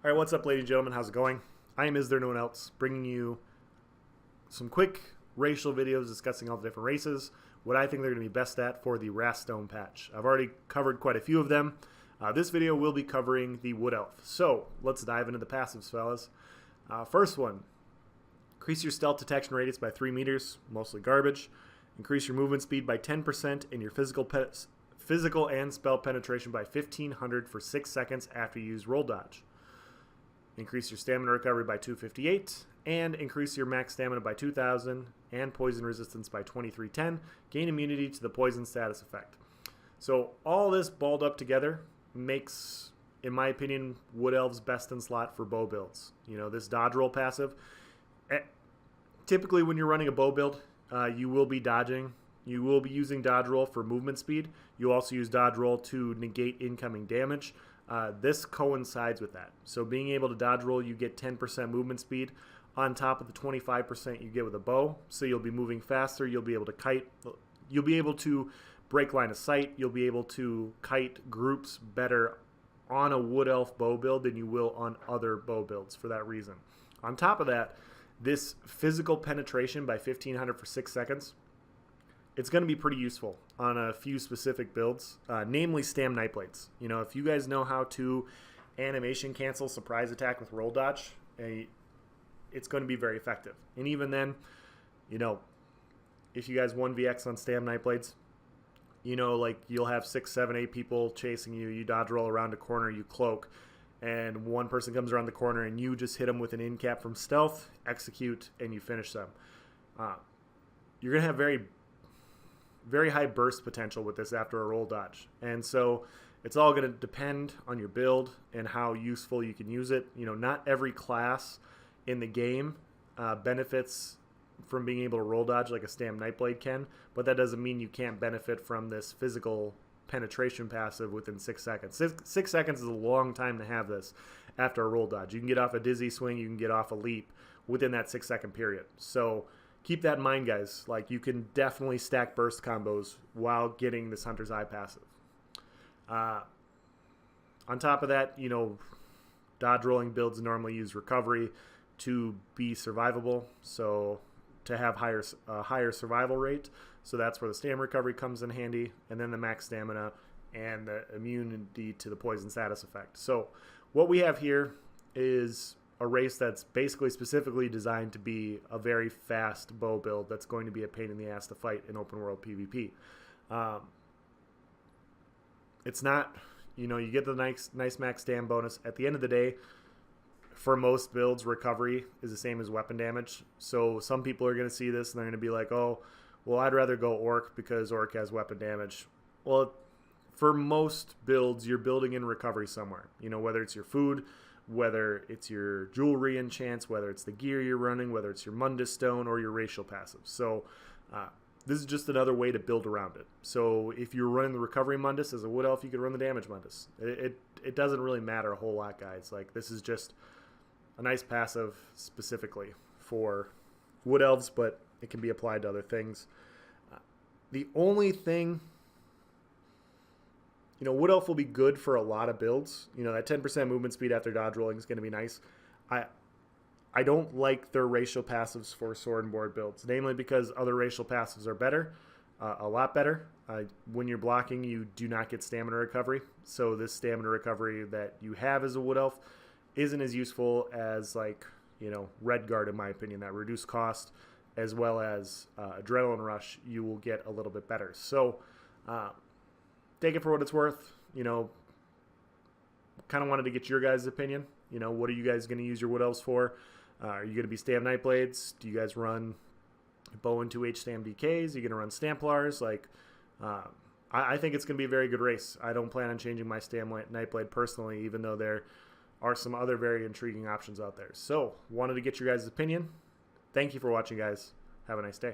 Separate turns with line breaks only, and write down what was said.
All right, what's up, ladies and gentlemen? How's it going? I am Is There No One Else, bringing you some quick racial videos discussing all the different races, what I think they're going to be best at for the Raststone patch. I've already covered quite a few of them. This video will be covering the Wood Elf. So let's dive into the passives, fellas. First one, increase your stealth detection radius by 3 meters, mostly garbage. Increase your movement speed by 10% and your physical and spell penetration by 1500 for 6 seconds after you use roll dodge. Increase your stamina recovery by 258 and increase your max stamina by 2000 and poison resistance by 2310. Gain immunity to the poison status effect. So all this balled up together makes, in my opinion, Wood Elves best in slot for bow builds. You know, this dodge roll passive, typically when you're running a bow build, you will be dodging. You will be using dodge roll for movement speed. You also use dodge roll to negate incoming damage. This coincides with that. So being able to dodge roll, you get 10% movement speed on top of the 25% you get with a bow. So you'll be moving faster. You'll be able to kite. You'll be able to break line of sight. You'll be able to kite groups better on a Wood Elf bow build than you will on other bow builds for that reason. On top of that, this physical penetration by 1500 for 6 seconds, it's going to be pretty useful on a few specific builds, namely Stam Nightblades. You know, if you guys know how to animation cancel surprise attack with roll dodge, it's going to be very effective. And even then, you know, if you guys 1vx on Stam Nightblades, you know, like you'll have 6, 7, 8 people chasing you, you dodge roll around a corner, you cloak, and one person comes around the corner and you just hit them with an in cap from stealth, execute, and you finish them. You're going to have very high burst potential with this after a roll dodge. And so it's all going to depend on your build and how useful you can use it. You know, not every class in the game benefits from being able to roll dodge like a Stam Nightblade can, but that doesn't mean you can't benefit from this physical penetration passive within 6 seconds. 6 seconds is a long time to have this after a roll dodge. You can get off a dizzy swing, you can get off a leap within that 6 second period. So keep that in mind, guys. Like, you can definitely stack burst combos while getting this Hunter's Eye passive. On top of that, you know, dodge rolling builds normally use recovery to be survivable, so to have higher survival rate. So that's where the stamina recovery comes in handy, and then the max stamina and the immunity to the poison status effect. So what we have here is a race that's basically specifically designed to be a very fast bow build that's going to be a pain in the ass to fight in open world PvP. It's not, you know, you get the nice max stam bonus. At the end of the day, for most builds, recovery is the same as weapon damage. So some people are going to see this and they're going to be like, oh, well, I'd rather go Orc because Orc has weapon damage. Well, for most builds, you're building in recovery somewhere. You know, whether it's your food, whether it's your jewelry enchants, whether it's the gear you're running, whether it's your Mundus Stone or your racial passives. So this is just another way to build around it. So if you're running the recovery Mundus as a Wood Elf, you could run the damage Mundus. It doesn't really matter a whole lot, guys. Like, this is just a nice passive specifically for Wood Elves, but it can be applied to other things. The only thing, you know, Wood Elf will be good for a lot of builds. You know, that 10% movement speed after dodge rolling is going to be nice. I don't like their racial passives for sword and board builds, namely because other racial passives are better, a lot better. When you're blocking, you do not get stamina recovery. So this stamina recovery that you have as a Wood Elf isn't as useful as, like, you know, Red Guard, in my opinion. That reduced cost as well as Adrenaline Rush, you will get a little bit better. So take it for what it's worth. You know, kind of wanted to get your guys' opinion. You know, what are you guys going to use your Wood Elves for? Are you going to be Stam Nightblades? Do you guys run bow and 2H Stam DKs? Are you going to run Stamplars? Like, I think it's going to be a very good race. I don't plan on changing my Stam Nightblade personally, even though there are some other very intriguing options out there. So, wanted to get your guys' opinion. Thank you for watching, guys. Have a nice day.